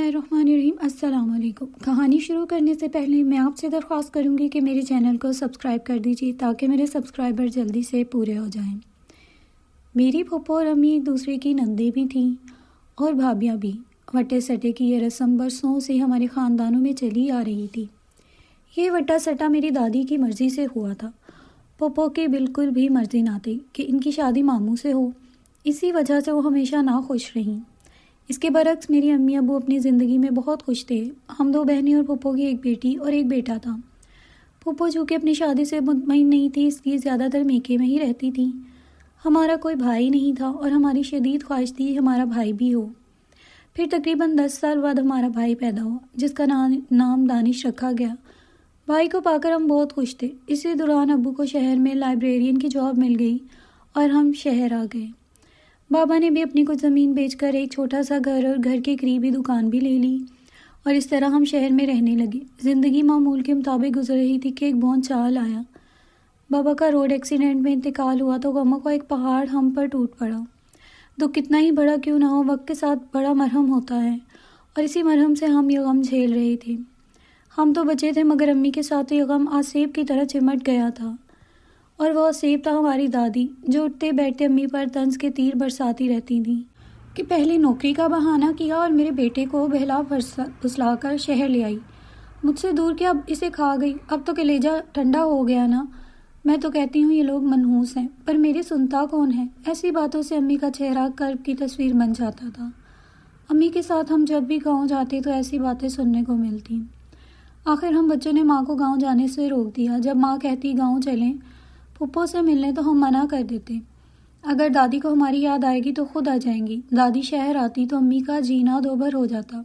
बिस्मिल्लाहिर्रहमानिर्रहीम। अस्सलाम वालेकुम। कहानी शुरू करने से पहले मैं आपसे दरख्वास्त करूंगी कि मेरे चैनल को सब्सक्राइब कर दीजिए ताकि मेरे सब्सक्राइबर जल्दी से पूरे हो जाएं। मेरी फूफो और अम्मी एक दूसरे की नंदे भी थीं और भाभियाँ भी। वटे सटे की ये रस्म बरसों से हमारे ख़ानदानों में चली आ रही थी। ये वटा सटा मेरी दादी की मर्ज़ी से हुआ था। फूफो की बिल्कुल भी मर्ज़ी ना थी कि इनकी शादी मामू से हो। इसी वजह से वो हमेशा नाखुश रहीं। इसके बरक्स मेरी अम्मी अबू अपनी ज़िंदगी में बहुत खुश थे। हम दो बहनें और फूफो की एक बेटी और एक बेटा था। फूफो जो कि अपनी शादी से मुतमईन नहीं थी, इसलिए ज़्यादातर मेके में ही रहती थी। हमारा कोई भाई नहीं था और हमारी शदीद ख्वाहिश थी हमारा भाई भी हो। फिर तकरीबन 10 साल बाद हमारा भाई पैदा हुआ, जिसका नाम दानिश रखा गया। भाई को पाकर हम बहुत खुश थे। इसी दौरान अब्बू को शहर में लाइब्रेरियन की जॉब मिल गई और हम शहर आ गए। बाबा ने भी अपनी कुछ ज़मीन बेचकर एक छोटा सा घर और घर के करीब ही दुकान भी ले ली और इस तरह हम शहर में रहने लगे। ज़िंदगी मामूल के मुताबिक गुजर रही थी कि एक बहुत चाल आया। बाबा का रोड एक्सीडेंट में इंतकाल हुआ तो गमों का एक पहाड़ हम पर टूट पड़ा। दुख कितना ही बड़ा क्यों ना हो, वक्त के साथ बड़ा मरहम होता है और इसी मरहम से हम ये गम झेल रहे थे। हम तो बचे थे, मगर अम्मी के साथ ये गम आसेब की तरह चिमट गया था। और वो आसेब था हमारी दादी, जो उठते बैठते अम्मी पर तंज के तीर बरसाती रहती थी कि पहले नौकरी का बहाना किया और मेरे बेटे को बहला फुसलाकर शहर ले आई। मुझसे दूर क्या, अब इसे खा गई, अब तो कलेजा ठंडा हो गया ना। मैं तो कहती हूँ ये लोग मनहूस हैं, पर मेरी सुनता कौन है। ऐसी बातों से अम्मी का चेहरा कर्ब की तस्वीर बन जाता था। अम्मी के साथ हम जब भी गाँव जाते तो ऐसी बातें सुनने को मिलती। आखिर हम बच्चों ने माँ को गाँव जाने से रोक दिया। जब माँ कहती गाँव चलें फूफो से मिलने तो हम मना कर देते। अगर दादी को हमारी याद आएगी तो खुद आ जाएंगी। दादी शहर आती तो अम्मी का जीना दोभर हो जाता।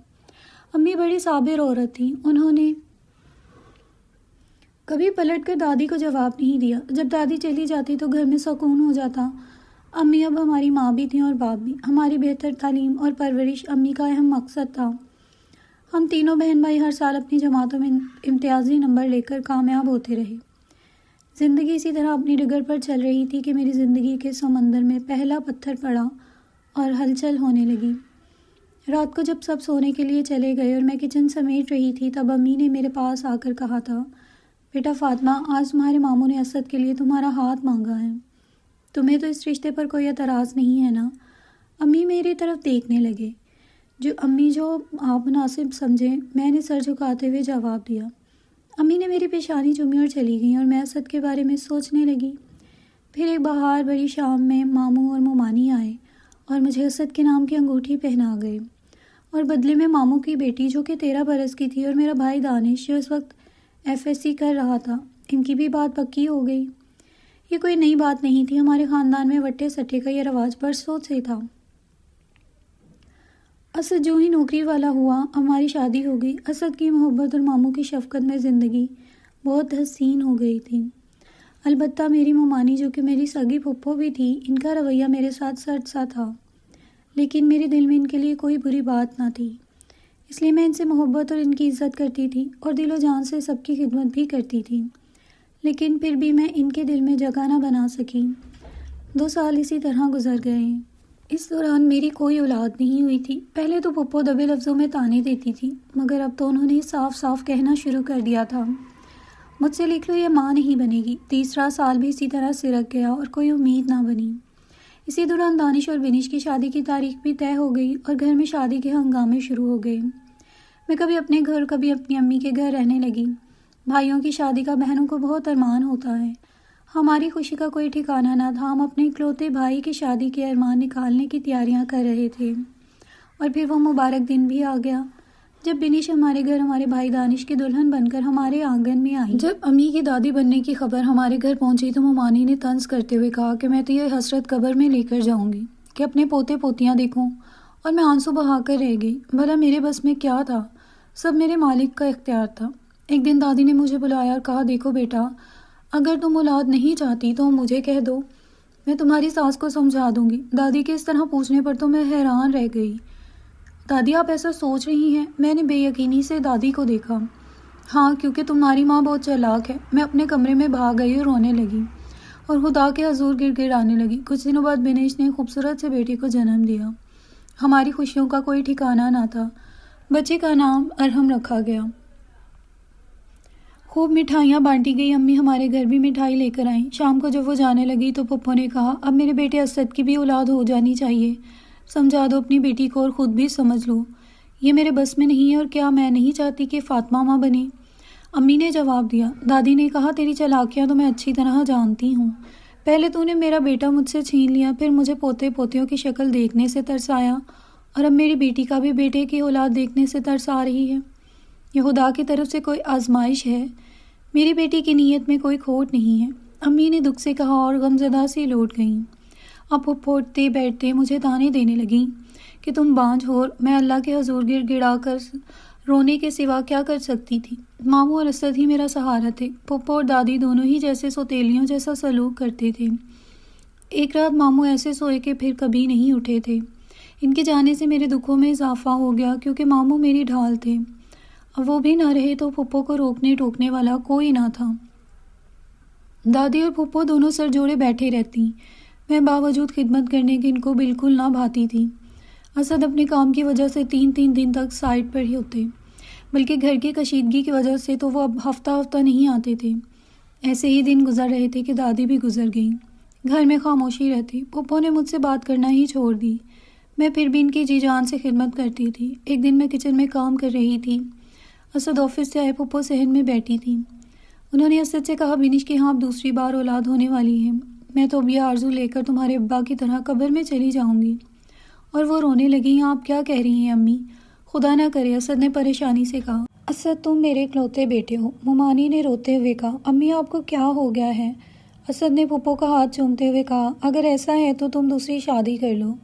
अम्मी बड़ी साबिर औरत थी, उन्होंने कभी पलट कर दादी को जवाब नहीं दिया। जब दादी चली जाती तो घर में सुकून हो जाता। अम्मी अब हमारी माँ भी थी और बाप भी। हमारी बेहतर तालीम और परवरिश अम्मी का अहम मकसद था। हम तीनों बहन भाई हर साल अपनी जमातों में इम्तियाजी नंबर लेकर कामयाब होते रहे। ज़िंदगी इसी तरह अपनी डगर पर चल रही थी कि मेरी ज़िंदगी के समंदर में पहला पत्थर पड़ा और हलचल होने लगी। रात को जब सब सोने के लिए चले गए और मैं किचन समेट रही थी, तब अम्मी ने मेरे पास आकर कहा था, बेटा फातिमा, आज तुम्हारे मामू ने असद के लिए तुम्हारा हाथ मांगा है। तुम्हें तो इस रिश्ते पर कोई एतराज़ नहीं है ना। अम्मी मेरी तरफ देखने लगे। जो आप मुनासिब समझें, मैंने सर झुकाते हुए जवाब दिया। अम्मी ने मेरी पेशानी चूमी और चली गई और मैं असद के बारे में सोचने लगी। फिर एक बहार भरी शाम में मामू और मोमानी आए और मुझे असद के नाम की अंगूठी पहना गए और बदले में मामू की बेटी जो कि 13 बरस की थी और मेरा भाई दानिश जो इस वक्त FSC कर रहा था, इनकी भी बात पक्की हो गई। ये कोई नई बात नहीं थी। हमारे ख़ानदान में वट्टे सट्टे का यह रवाज बरसों से था। असद जो ही नौकरी वाला हुआ, हमारी शादी हो गई। असद की मोहब्बत और मामू की शफकत में ज़िंदगी बहुत हसीन हो गई थी। अलबत्ता मेरी मोमानी जो कि मेरी सगी फुप्पो भी थी, इनका रवैया मेरे साथ सट सा था, लेकिन मेरे दिल में इनके लिए कोई बुरी बात ना थी। इसलिए मैं इनसे मोहब्बत और इनकी इज़्ज़त करती थी और दिलो जान से सबकी खिदमत भी करती थी। लेकिन फिर भी मैं इनके दिल में जगह ना बना सकी। 2 साल इसी तरह गुजर गए। इस दौरान मेरी कोई औलाद नहीं हुई थी। पहले तो पप्पो दबे लफ्ज़ों में ताने देती थी, मगर अब तो उन्होंने साफ साफ कहना शुरू कर दिया था, मुझसे लिख लो ये माँ नहीं बनेगी। 3रा साल भी इसी तरह सिरक गया और कोई उम्मीद ना बनी। इसी दौरान दानिश और बिनिश की शादी की तारीख भी तय हो गई और घर में शादी के हंगामे शुरू हो गए। मैं कभी अपने घर, कभी अपनी अम्मी के घर रहने लगी। भाइयों की शादी का बहनों को बहुत अरमान होता है। हमारी खुशी का कोई ठिकाना ना था। हम अपने इकलौते भाई की शादी के अरमान निकालने की तैयारियां कर रहे थे और फिर वो मुबारक दिन भी आ गया जब बिनिश हमारे घर हमारे भाई दानिश की दुल्हन बनकर हमारे आंगन में आई। जब अम्मी की दादी बनने की खबर हमारे घर पहुंची तो मोमानी ने तंज करते हुए कहा कि मैं तो ये हसरत कब्र में लेकर जाऊंगी कि अपने पोते पोतियां देखूं, और मैं आंसू बहाकर रह गई। भला मेरे बस में क्या था, सब मेरे मालिक का इख्तियार था। एक दिन दादी ने मुझे बुलाया और कहा, देखो बेटा, अगर तुम औलाद नहीं चाहती तो मुझे कह दो, मैं तुम्हारी सास को समझा दूंगी। दादी के इस तरह पूछने पर तो मैं हैरान रह गई। दादी आप ऐसा सोच रही हैं? मैंने बेयकीनी से दादी को देखा। हाँ, क्योंकि तुम्हारी माँ बहुत चालाक है। मैं अपने कमरे में भाग गई और रोने लगी और खुदा के हजूर गिड़गिड़ाने लगी। कुछ दिनों बाद बिनेश ने खूबसूरत से बेटी को जन्म दिया। हमारी खुशियों का कोई ठिकाना ना था। बच्चे का नाम अरहम रखा गया। खूब मिठाइयाँ बांटी गई। अम्मी हमारे घर भी मिठाई लेकर आईं। शाम को जब वो जाने लगी तो पप्पो ने कहा, अब मेरे बेटे असद की भी औलाद हो जानी चाहिए। समझा दो अपनी बेटी को और ख़ुद भी समझ लो। ये मेरे बस में नहीं है। और क्या मैं नहीं चाहती कि फ़ातिमा माँ बने? अम्मी ने जवाब दिया। दादी ने कहा, तेरी चालाकियाँ तो मैं अच्छी तरह जानती हूँ। पहले तूने मेरा बेटा मुझसे छीन लिया, फिर मुझे पोते पोतियों की शक्ल देखने से तरस आया, और अब मेरी बेटी का भी बेटे की औलाद देखने से तरस आ रही है। यह खुदा की तरफ से कोई आजमाइश है। मेरी बेटी की नीयत में कोई खोट नहीं है। अम्मी ने दुख से कहा और गमज़दा सी लौट गईं। अब उठते बैठते मुझे ताने देने लगीं कि तुम बांझ हो। मैं अल्लाह के हजूर गिड़गिड़ा कर रोने के सिवा क्या कर सकती थी। मामू और असद ही मेरा सहारा थे। पप्पो और दादी दोनों ही जैसे सौतेलियों जैसा सलूक करते थे। एक रात मामू ऐसे सोए कि फिर कभी नहीं उठे थे। इनके जाने से मेरे दुखों में इजाफा हो गया, क्योंकि मामू मेरी ढाल थे। अब वो भी ना रहे तो पप्पो को रोकने टोकने वाला कोई ना था। दादी और पप्पो दोनों सर जोड़े बैठे रहती। मैं बावजूद खिदमत करने की इनको बिल्कुल ना भाती थी। असद अपने काम की वजह से 3-3 दिन तक साइड पर ही होते, बल्कि घर की कशीदगी की वजह से तो वो अब हफ्ता हफ्ता नहीं आते थे। ऐसे ही दिन गुजर रहे थे कि दादी भी गुजर गई। घर में खामोशी रहती। पप्पो ने मुझसे बात करना ही छोड़ दी। मैं फिर भी इनकी जी जान से खिदमत करती थी। एक दिन मैं किचन में काम कर रही थी। असद ऑफिस से आए। पप्पो सहन में बैठी थी। उन्होंने असद से कहा, बिनिश के यहाँ अब दूसरी बार औलाद होने वाली है। मैं तो अब यह आरजू लेकर तुम्हारे अब्बा की तरह कब्र में चली जाऊंगी। और वो रोने लगी। आप क्या कह रही हैं अम्मी? खुदा ना करे, असद ने परेशानी से कहा। असद, तुम मेरे इकलौते बेटे हो। मुमानी ने रोते हुए कहा। अम्मी, आपको क्या हो गया है? असद ने पप्पो का हाथ चूमते हुए कहा, अगर ऐसा है तो तुम दूसरी शादी कर लो।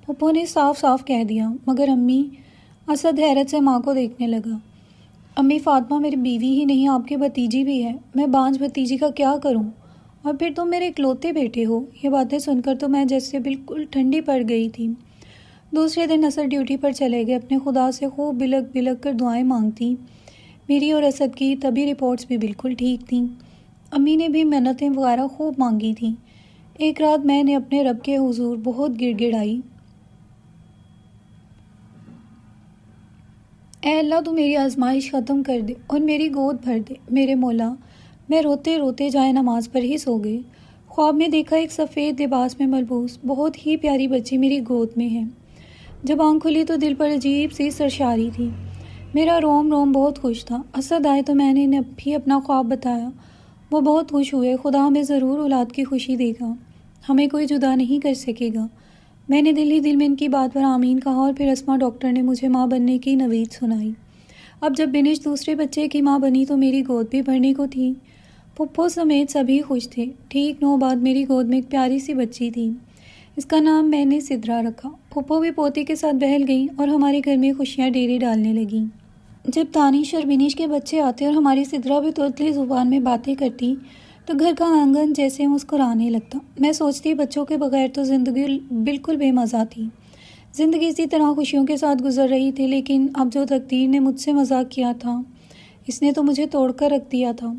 पप्पो ने साफ साफ कह दिया। मगर अम्मी? असद हैरत से माँ को देखने लगा। अम्मी, फ़ातिमा मेरी बीवी ही नहीं, आपकी भतीजी भी है। मैं बांझ भतीजी का क्या करूं? और फिर तुम मेरे इकलौते बेटे हो। ये बातें सुनकर तो मैं जैसे बिल्कुल ठंडी पड़ गई थी। दूसरे दिन असद ड्यूटी पर चले गए। अपने खुदा से खूब बिलक बिलक कर दुआएं मांगती। मेरी और असद की तभी रिपोर्ट्स भी बिल्कुल ठीक थीं। अम्मी ने भी मन्नतें वगैरह खूब मांगी थी। एक रात मैंने अपने रब के हुजूर बहुत गिड़गिड़ाई, ऐ अल्लाह, तू मेरी आजमाइश ख़त्म कर दे और मेरी गोद भर दे। मेरे मौला, मैं रोते रोते जाए नमाज पर ही सो गई। ख्वाब में देखा एक सफ़ेद लिबास में मलबूस बहुत ही प्यारी बच्ची मेरी गोद में है। जब आँख खुली तो दिल पर अजीब सी सरशारी थी। मेरा रोम रोम बहुत खुश था। असद आए तो मैंने इन्हें भी अपना ख्वाब बताया। वो बहुत खुश हुए। खुदा हमें ज़रूर औलाद की खुशी देगा, हमें कोई जुदा नहीं कर सकेगा। मैंने दिल ही दिल में इनकी बात पर आमीन कहा और फिर अस्मा डॉक्टर ने मुझे माँ बनने की नवीद सुनाई। अब जब बिनिश दूसरे बच्चे की माँ बनी तो मेरी गोद भी भरने को थी। पप्पो समेत सभी खुश थे। ठीक 9 बाद मेरी गोद में एक प्यारी सी बच्ची थी। इसका नाम मैंने सिद्रा रखा। पप्पो भी पोती के साथ बहल गई और हमारे घर में खुशियाँ डेरे डालने लगीं। जब तानिश और बिनिश के बच्चे आते और हमारी सिद्रा भी तोतली ज़ुबान में बातें करती तो घर का आंगन जैसे मुस्कुराने लगता। मैं सोचती, बच्चों के बगैर तो ज़िंदगी बिल्कुल बेमज़ा थी। ज़िंदगी इसी तरह खुशियों के साथ गुजर रही थी। लेकिन अब जो तकदीर ने मुझसे मजाक किया था, इसने तो मुझे तोड़ कर रख दिया था।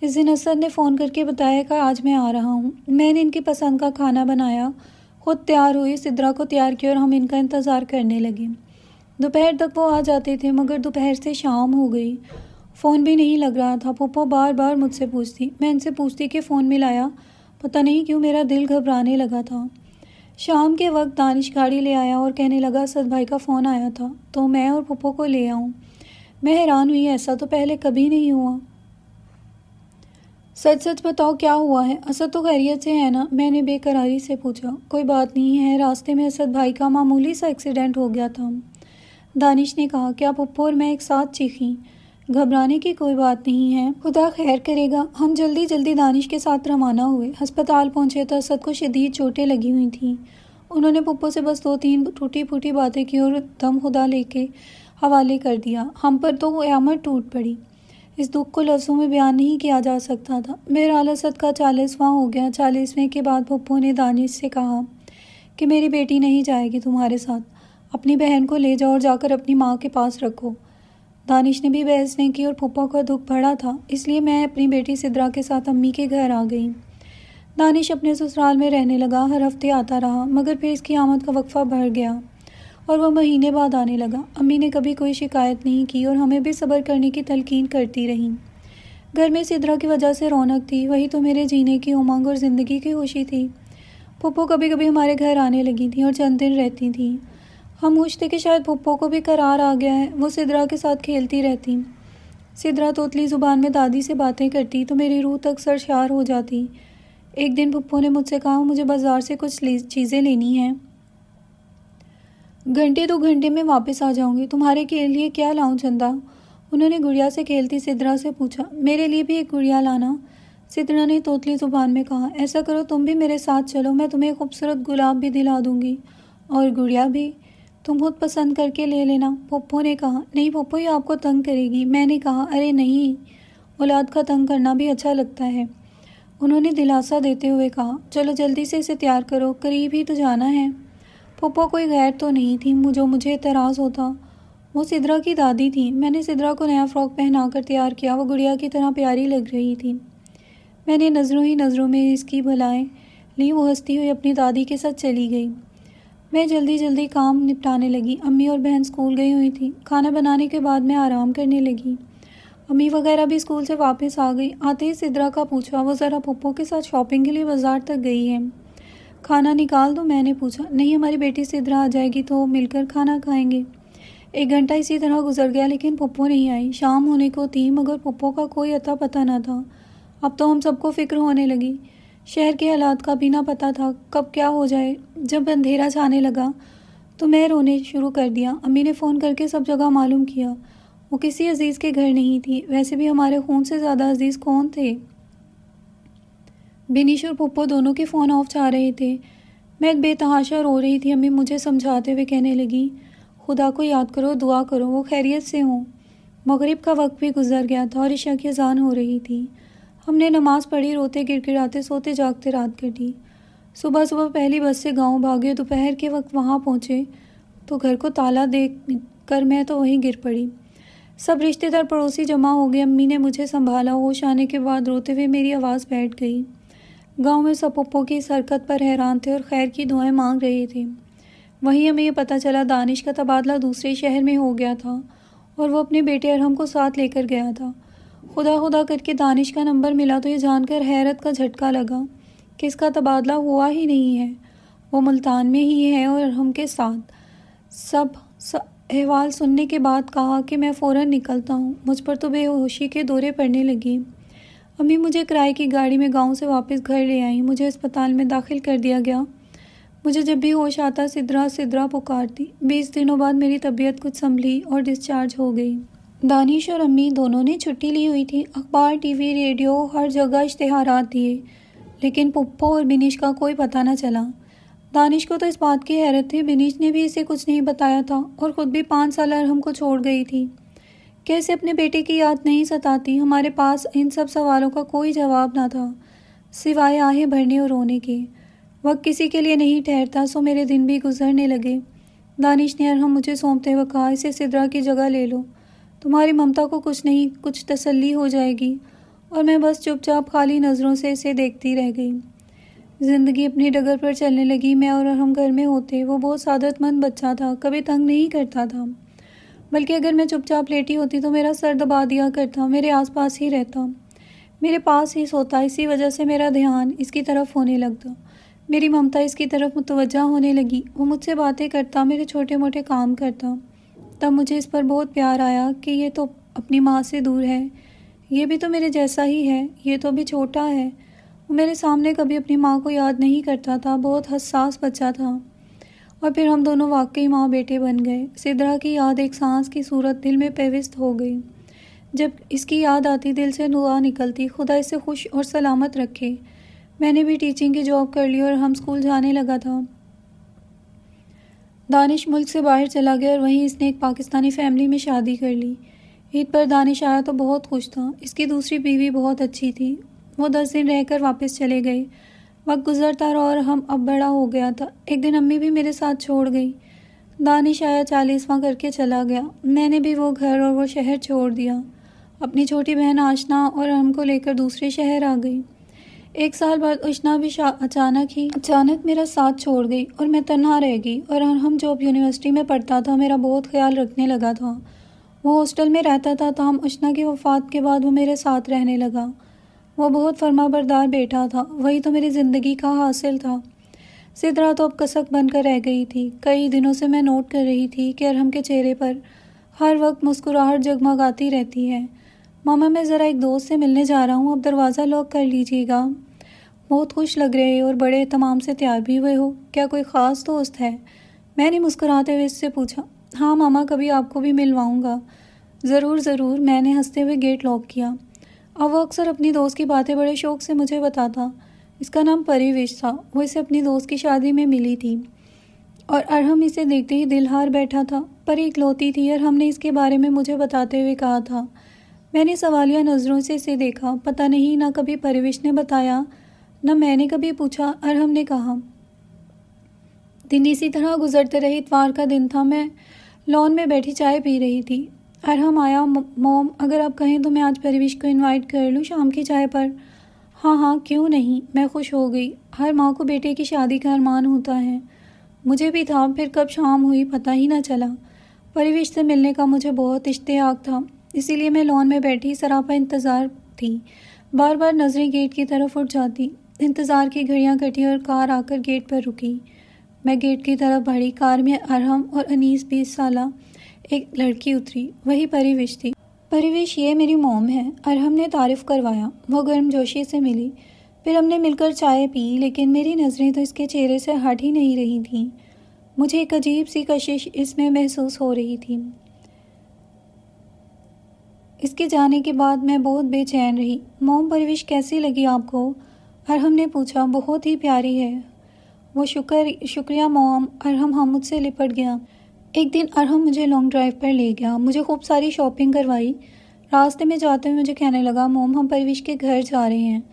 इस दिन असद ने फ़ोन करके बताया कि आज मैं आ रहा हूँ। मैंने इनकी पसंद का खाना बनाया, खुद तैयार हुई, सिद्रा को तैयार किया और हम इनका इंतज़ार करने लगे। दोपहर तक वो आ जाते थे, मगर दोपहर से शाम हो गई। फ़ोन भी नहीं लग रहा था। पप्पो बार बार मुझसे पूछती। मैं इनसे पूछती कि फ़ोन मिलाया। पता नहीं क्यों मेरा दिल घबराने लगा था। शाम के वक्त दानिश गाड़ी ले आया और कहने लगा, असद भाई का फ़ोन आया था तो मैं और पप्पो को ले आऊँ। मैं हैरान हुई, ऐसा तो पहले कभी नहीं हुआ। सच सच बताओ, क्या हुआ है? असद तो खैरियत से है ना? मैंने बेकरारी से पूछा। कोई बात नहीं है, रास्ते में असद भाई का मामूली सा एक्सीडेंट हो गया था, दानिश ने कहा। क्या पप्पो और मैं एक साथ चीखीं। घबराने की कोई बात नहीं है, खुदा खैर करेगा। हम जल्दी जल्दी दानिश के साथ रवाना हुए। अस्पताल पहुंचे तो असद को शदीद चोटें लगी हुई थीं। उन्होंने पप्पो से बस 2-3 टूटी फूटी बातें की और दम खुदा लेके हवाले कर दिया। हम पर तो क़यामत टूट पड़ी। इस दुख को लफ्ज़ों में बयान नहीं किया जा सकता था। बहरहाल असद का 40वां हो गया। 40वें के बाद पप्पो ने दानिश से कहा कि मेरी बेटी नहीं जाएगी तुम्हारे साथ, अपनी बहन को ले जाओ और जाकर अपनी माँ के पास रखो। दानिश ने भी बहस नहीं की और पप्पो का दुख बढ़ा था, इसलिए मैं अपनी बेटी सिद्रा के साथ अम्मी के घर आ गई। दानिश अपने ससुराल में रहने लगा। हर हफ्ते आता रहा, मगर फिर इसकी आमद का वक्फा बढ़ गया। और वह महीने बाद आने लगा। अम्मी ने कभी कोई शिकायत नहीं की और हमें भी सब्र करने की तलकीन करती रहीं। घर में सिद्रा की वजह से रौनक थी, वही तो मेरे जीने की उमंग और ज़िंदगी की खुशी थी। पप्पो कभी कभी हमारे घर आने लगी थी और चंद दिन रहती थी। हम खुश थे कि शायद पप्पो को भी करार आ गया है। वो सिद्रा के साथ खेलती रहती। सिद्रा तोतली ज़ुबान में दादी से बातें करती तो मेरी रूह तक सरशार हो जाती। एक दिन पप्पो ने मुझसे कहा, मुझे बाज़ार से कुछ चीज़ें लेनी हैं, घंटे 2 घंटे में वापस आ जाऊंगी। तुम्हारे के लिए क्या लाऊं चंदा? उन्होंने गुड़िया से खेलती सिद्रा से पूछा। मेरे लिए भी एक गुड़िया लाना, सिद्रा ने तोतली ज़ुबान में कहा। ऐसा करो, तुम भी मेरे साथ चलो, मैं तुम्हें खूबसूरत गुलाब भी दिला दूंगी और गुड़िया भी तुम खुद पसंद करके ले लेना, पप्पो ने कहा। नहीं पप्पो, ये आपको तंग करेगी, मैंने कहा। अरे नहीं, औलाद का तंग करना भी अच्छा लगता है, उन्होंने दिलासा देते हुए कहा। चलो जल्दी से इसे तैयार करो, करीब ही तो जाना है। पप्पो कोई गैर तो नहीं थी जो मुझे एतराज़ होता। वो सिद्रा की दादी थी। मैंने सिद्रा को नया फ्रॉक पहना कर तैयार किया। वो गुड़िया की तरह प्यारी लग रही थी। मैंने नज़रों ही नज़रों में इसकी भलाएं ली। वो हंसती हुई अपनी दादी के साथ चली गई। मैं जल्दी जल्दी काम निपटाने लगी। अम्मी और बहन स्कूल गई हुई थी। खाना बनाने के बाद मैं आराम करने लगी। अम्मी वगैरह भी स्कूल से वापस आ गई। आते ही सिद्रा का पूछा, वो ज़रा पप्पो के साथ शॉपिंग के लिए बाज़ार तक गई है। खाना निकाल दो, मैंने पूछा। नहीं, हमारी बेटी सिद्रा आ जाएगी तो मिलकर खाना खाएंगे। 1 घंटा इसी तरह गुजर गया लेकिन पप्पो नहीं आई। शाम होने को थी मगर पप्पो का कोई अता पता न था। अब तो हम सबको फिक्र होने लगी। शहर के हालात का भी ना पता था कब क्या हो जाए। जब अंधेरा छाने लगा तो मैं रोने शुरू कर दिया। अम्मी ने फ़ोन करके सब जगह मालूम किया। वो किसी अजीज़ के घर नहीं थी। वैसे भी हमारे खून से ज़्यादा अजीज़ कौन थे? बिनीश और पप्पो दोनों के फ़ोन ऑफ जा रहे थे। मैं बेतहाशा रो रही थी। अम्मी मुझे समझाते हुए कहने लगी, खुदा को याद करो, दुआ करो वो खैरियत से हों। मगरिब का वक्त भी गुजर गया था और इशा की अज़ान हो रही थी। हमने नमाज़ पढ़ी, रोते गिड़गिड़ाते सोते जागते रात कटी। सुबह सुबह पहली बस से गांव भागे। दोपहर के वक्त वहां पहुंचे तो घर को ताला देख कर मैं तो वहीं गिर पड़ी। सब रिश्तेदार पड़ोसी जमा हो गए। अम्मी ने मुझे संभाला। होश आने के बाद रोते हुए मेरी आवाज़ बैठ गई। गांव में सब पप्पो की इस हरकत पर हैरान थे और खैर की दुआएं मांग रहे थे। वहीं हमें ये पता चला दानिश का तबादला दूसरे शहर में हो गया था और वो अपने बेटे अरहम को साथ लेकर गया था। खुदा खुदा करके दानिश का नंबर मिला तो ये जानकर हैरत का झटका लगा कि इसका तबादला हुआ ही नहीं है। वो मुल्तान में ही है और अरहम के साथ। सब अहवाल सुनने के बाद कहा कि मैं फ़ौरन निकलता हूँ। मुझ पर तो बेहोशी के दौरे पड़ने लगे। अम्मी मुझे किराए की गाड़ी में गांव से वापस घर ले आई। मुझे अस्पताल में दाखिल कर दिया गया। मुझे जब भी होश आता सिद्रा सिद्रा पुकारती। 20 दिनों बाद मेरी तबीयत कुछ संभली और डिस्चार्ज हो गई। दानिश और अम्मी दोनों ने छुट्टी ली हुई थी। अखबार, टीवी, रेडियो, हर जगह इश्तिहारात दिए लेकिन पप्पो और बिनीश का कोई पता न चला। दानिश को तो इस बात की हैरत थी, बिनीश ने भी इसे कुछ नहीं बताया था और ख़ुद भी 5 साल अरहम को छोड़ गई थी। कैसे अपने बेटे की याद नहीं सताती? हमारे पास इन सब सवालों का कोई जवाब ना था सिवाय आहें भरने और रोने के। वक्त किसी के लिए नहीं ठहरता, सो मेरे दिन भी गुजरने लगे। दानिश ने अरहम मुझे सौंपते हुए कहा, इसे सिद्रा की जगह ले लो, तुम्हारी ममता को कुछ नहीं कुछ तसल्ली हो जाएगी। और मैं बस चुपचाप खाली नज़रों से इसे देखती रह गई। ज़िंदगी अपनी डगर पर चलने लगी। मैं और अरहम घर में होते। वो बहुत सादतमंद बच्चा था, कभी तंग नहीं करता था, बल्कि अगर मैं चुपचाप लेटी होती तो मेरा सर दबा दिया करता, मेरे आसपास ही रहता, मेरे पास ही सोता। इसी वजह से मेरा ध्यान इसकी तरफ होने लगता, मेरी ममता इसकी तरफ मुतवज्जा होने लगी। वो मुझसे बातें करता, मेरे छोटे मोटे काम करता। तब मुझे इस पर बहुत प्यार आया कि ये तो अपनी माँ से दूर है, ये भी तो मेरे जैसा ही है, ये तो भी छोटा है। वो मेरे सामने कभी अपनी माँ को याद नहीं करता था, बहुत हसास बच्चा था। और फिर हम दोनों वाकई माँ बेटे बन गए। सिद्रा की याद एक सांस की सूरत दिल में पेविस्त हो गई। जब इसकी याद आती दिल से दुआ निकलती, खुदा इसे खुश और सलामत रखे। मैंने भी टीचिंग की जॉब कर ली और हम स्कूल जाने लगा था। दानिश मुल्क से बाहर चला गया और वहीं इसने एक पाकिस्तानी फैमिली में शादी कर ली। ईद पर दानिश आया तो बहुत खुश था। इसकी दूसरी बीवी बहुत अच्छी थी। वो 10 दिन रहकर वापस चले गए। वक्त गुजरता रहा और हम अब बड़ा हो गया था। एक दिन अम्मी भी मेरे साथ छोड़ गई। दानिश आया 40वां करके चला गया। मैंने भी वो घर और वो शहर छोड़ दिया। अपनी छोटी बहन आशना और हमको लेकर दूसरे शहर आ गई। 1 साल बाद उष्णा भी अचानक मेरा साथ छोड़ गई और मैं तन्हा रह गई। और हम जो यूनिवर्सिटी में पढ़ता था मेरा बहुत ख्याल रखने लगा था। वो हॉस्टल में रहता था तो हम उष्णा की वफ़ात के बाद वो मेरे साथ रहने लगा। वो बहुत फर्माबरदार बेटा था, वही तो मेरी ज़िंदगी का हासिल था। सिद्रा तो अब कसक बनकर रह गई थी। कई दिनों से मैं नोट कर रही थी कि अरहम के चेहरे पर हर वक्त मुस्कुराहट जगमगाती रहती है। मामा, मैं ज़रा एक दोस्त से मिलने जा रहा हूँ, अब दरवाज़ा लॉक कर लीजिएगा। बहुत खुश लग रहे और बड़े एहतमाम से तैयार भी हुए हो, क्या कोई ख़ास दोस्त है? मैंने मुस्कुराते हुए इससे पूछा। हाँ मामा, कभी आपको भी मिलवाऊंगा। ज़रूर ज़रूर, मैंने हंसते हुए गेट लॉक किया। अब वो अक्सर अपनी दोस्त की बातें बड़े शौक़ से मुझे बताता। इसका नाम परिवेश था। वो इसे अपनी दोस्त की शादी में मिली थी और अरहम इसे देखते ही दिल हार बैठा था। परी इकलौती थी और हमने इसके बारे में मुझे बताते हुए कहा था। मैंने सवालिया नज़रों से इसे देखा। पता नहीं, ना कभी परिवेश ने बताया न मैंने कभी पूछा। अरहम ने कहा। दिन इसी तरह गुजरते रहे। इतवार का दिन था। मैं लॉन में बैठी चाय पी रही थी। अरहम आया। मॉम, अगर आप कहें तो मैं आज परिवेश को इनवाइट कर लूँ शाम की चाय पर। हाँ हाँ, क्यों नहीं। मैं खुश हो गई। हर माँ को बेटे की शादी का अरमान होता है। मुझे भी था। फिर कब शाम हुई पता ही ना चला। परिवेश से मिलने का मुझे बहुत इश्तियाक था, इसीलिए मैं लॉन में बैठी सरापा इंतज़ार थी। बार बार नज़रें गेट की तरफ उठ जाती। इंतज़ार की घड़ियाँ कटी और कार आकर गेट पर रुकी। मैं गेट की तरफ बढ़ी। कार में अरहम और अनीस 20 साला एक लड़की उतरी। वही परिवेश थी। परिवेश, ये मेरी मॉम है, अरहम ने तारीफ़ करवाया। वो गर्मजोशी से मिली। फिर हमने मिलकर चाय पी, लेकिन मेरी नज़रें तो इसके चेहरे से हट ही नहीं रही थीं। मुझे एक अजीब सी कशिश इसमें महसूस हो रही थी। इसके जाने के बाद मैं बहुत बेचैन रही। मॉम, परिवेश कैसी लगी आपको? अरहम ने पूछा। बहुत ही प्यारी है। वो शुक्रिया मॉम। अरहम मुझसे लिपट गया। एक दिन अरहम मुझे लॉन्ग ड्राइव पर ले गया। मुझे खूब सारी शॉपिंग करवाई। रास्ते में जाते हुए मुझे कहने लगा, मॉम, हम परिवेश के घर जा रहे हैं।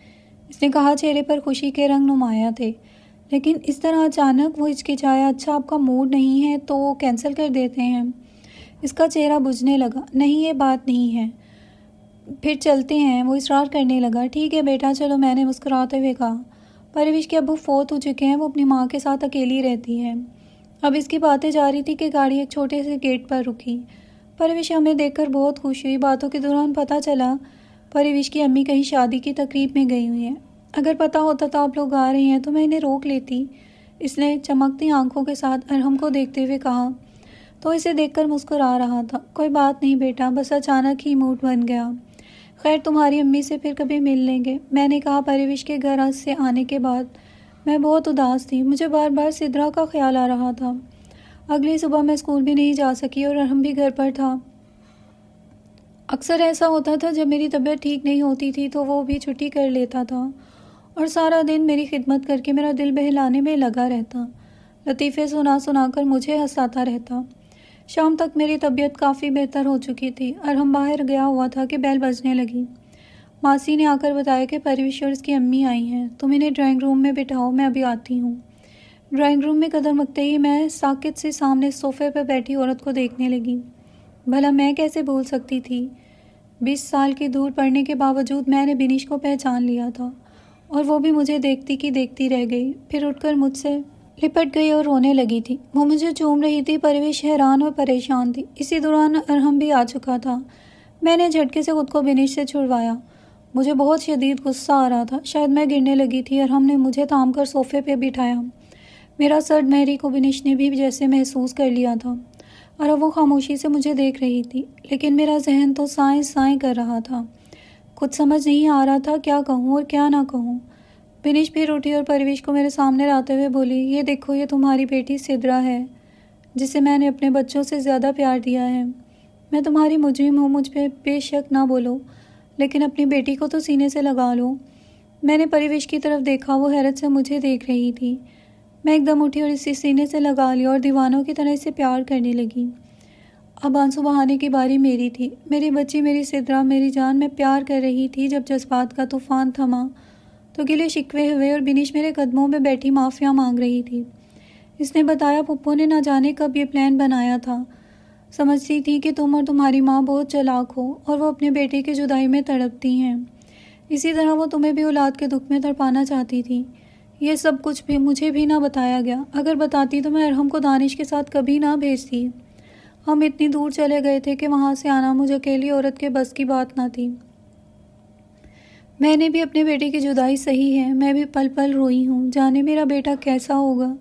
इसने कहा। चेहरे पर खुशी के रंग नुमाया थे, लेकिन इस तरह अचानक वो हिचकिचाया। अच्छा, आपका मूड नहीं है तो कैंसिल कर देते हैं। इसका चेहरा बुझने लगा। नहीं, ये बात नहीं है, फिर चलते हैं। वो इसरार करने लगा। ठीक है बेटा, चलो, मैंने मुस्कुराते हुए कहा। परिवेश के अब्बू फौत हो चुके हैं। वो अपनी माँ के साथ अकेली रहती है। अब इसकी बातें जा रही थी कि गाड़ी एक छोटे से गेट पर रुकी। परिवेश हमें देखकर बहुत खुश हुई। बातों के दौरान पता चला परिवेश की अम्मी कहीं शादी की तकरीब में गई हुई हैं। अगर पता होता तो आप लोग आ रहे हैं तो मैं इन्हें रोक लेती। इसने चमकती आंखों के साथ अरहम को देखते हुए कहा, तो इसे देखकर मुस्कुरा रहा था। कोई बात नहीं बेटा, बस अचानक ही मूड बन गया। खैर, तुम्हारी अम्मी से फिर कभी मिल लेंगे, मैंने कहा। परिवेश के घर से आने के बाद मैं बहुत उदास थी। मुझे बार बार सिद्रा का ख्याल आ रहा था। अगली सुबह मैं स्कूल भी नहीं जा सकी और अरहम भी घर पर था। अक्सर ऐसा होता था, जब मेरी तबीयत ठीक नहीं होती थी तो वो भी छुट्टी कर लेता था और सारा दिन मेरी खिदमत करके मेरा दिल बहलाने में लगा रहता। लतीफ़े सुना सुनाकर मुझे हंसाता रहता। शाम तक मेरी तबीयत काफ़ी बेहतर हो चुकी थी। अरहम बाहर गया हुआ था कि बेल बजने लगी। मासी ने आकर बताया कि परिवेश और इसकी अम्मी आई हैं। तुम इन्हें ड्राइंग रूम में बिठाओ, मैं अभी आती हूँ। ड्राइंग रूम में कदम रखते ही मैं साकित से सामने सोफे पर बैठी औरत को देखने लगी। भला मैं कैसे भूल सकती थी? 20 साल की दूर पड़ने के बावजूद मैंने बिनिश को पहचान लिया था और वो भी मुझे देखती की देखती रह गई। फिर उठकर मुझसे लिपट गई और रोने लगी थी। वो मुझे चूम रही थी। परिवेश हैरान और परेशान थी। इसी दौरान अरहम भी आ चुका था। मैंने झटके से खुद को बिनिश से छुड़वाया। मुझे बहुत शदीद गुस्सा आ रहा था। शायद मैं गिरने लगी थी। अरहम ने मुझे थाम कर सोफे पे बिठाया। मेरा सर मेरी को बिनिश ने भी जैसे महसूस कर लिया था और अब वो खामोशी से मुझे देख रही थी, लेकिन मेरा जहन तो साएं साएं कर रहा था। कुछ समझ नहीं आ रहा था क्या कहूँ और क्या ना कहूँ। बिनिश फिर उठी और परिवेश को मेरे सामने लाते हुए बोली, ये देखो, ये तुम्हारी बेटी सिद्रा है, जिसे मैंने अपने बच्चों से ज़्यादा प्यार दिया है। मैं तुम्हारी मुजरिम हूँ, मुझ पर बेशक ना बोलो, लेकिन अपनी बेटी को तो सीने से लगा लो। मैंने परिवेश की तरफ देखा। वो हैरत से मुझे देख रही थी। मैं एकदम उठी और इसे सीने से लगा लिया और दीवानों की तरह इसे प्यार करने लगी। अब आंसू बहाने की बारी मेरी थी। मेरी बच्ची, मेरी सिद्रा, मेरी जान, मैं प्यार कर रही थी। जब जज्बात का तूफान थमा तो गिले शिकवे हुए और बिनिश मेरे कदमों में बैठी माफ़िया मांग रही थी। इसने बताया, पप्पू ने ना जाने कब ये प्लान बनाया था। समझती थी कि तुम और तुम्हारी माँ बहुत चालाक हो और वो अपने बेटे की जुदाई में तड़पती हैं। इसी तरह वो तुम्हें भी औलाद के दुख में तड़पाना चाहती थी। ये सब कुछ भी मुझे भी ना बताया गया। अगर बताती तो मैं अरहम को दानिश के साथ कभी ना भेजती। हम इतनी दूर चले गए थे कि वहाँ से आना मुझे अकेली औरत के बस की बात ना थी। मैंने भी अपने बेटे की जुदाई सही है, मैं भी पल पल रोई हूँ, जाने मेरा बेटा कैसा होगा।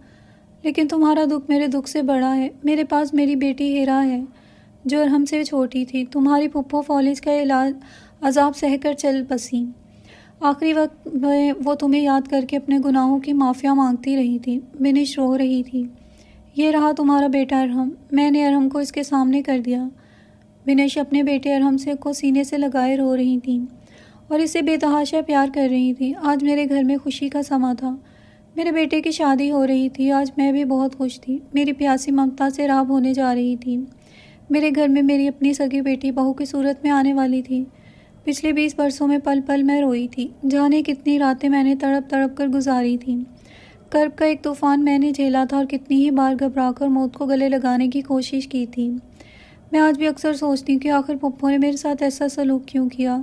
लेकिन तुम्हारा दुख मेरे दुख से बड़ा है। मेरे पास मेरी बेटी हेरा है जो अरहम से छोटी थी। तुम्हारी पुप्पो फॉलिज का इलाज अजाब सहकर चल बसी। आखिरी वक्त में वो तुम्हें याद करके अपने गुनाहों की माफ़िया मांगती रही थी। बिनिश रो रही थी। ये रहा तुम्हारा बेटा अरहम। मैंने अरहम को इसके सामने कर दिया। बिनिश अपने बेटे अरहम से को सीने से लगाए रो रही थी और इसे बेतहाशा प्यार कर रही थी। आज मेरे घर में खुशी का समा था। मेरे बेटे की शादी हो रही थी। आज मैं भी बहुत खुश थी। मेरी प्यासी ममता से राब होने जा रही थी। मेरे घर में मेरी अपनी सगी बेटी बहू की सूरत में आने वाली थी। पिछले 20 बरसों में पल पल मैं रोई थी। जाने कितनी रातें मैंने तड़प तड़प कर गुजारी थी। कर्ब का एक तूफ़ान मैंने झेला था और कितनी ही बार घबराकर मौत को गले लगाने की कोशिश की थी। मैं आज भी अक्सर सोचती हूँ कि आखिर पप्पो ने मेरे साथ ऐसा सलूक क्यों किया।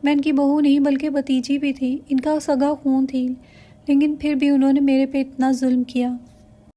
मैं इनकी बहू नहीं बल्कि भतीजी भी थी। इनका सगा खून थी, लेकिन फिर भी उन्होंने मेरे पे इतना जुल्म किया।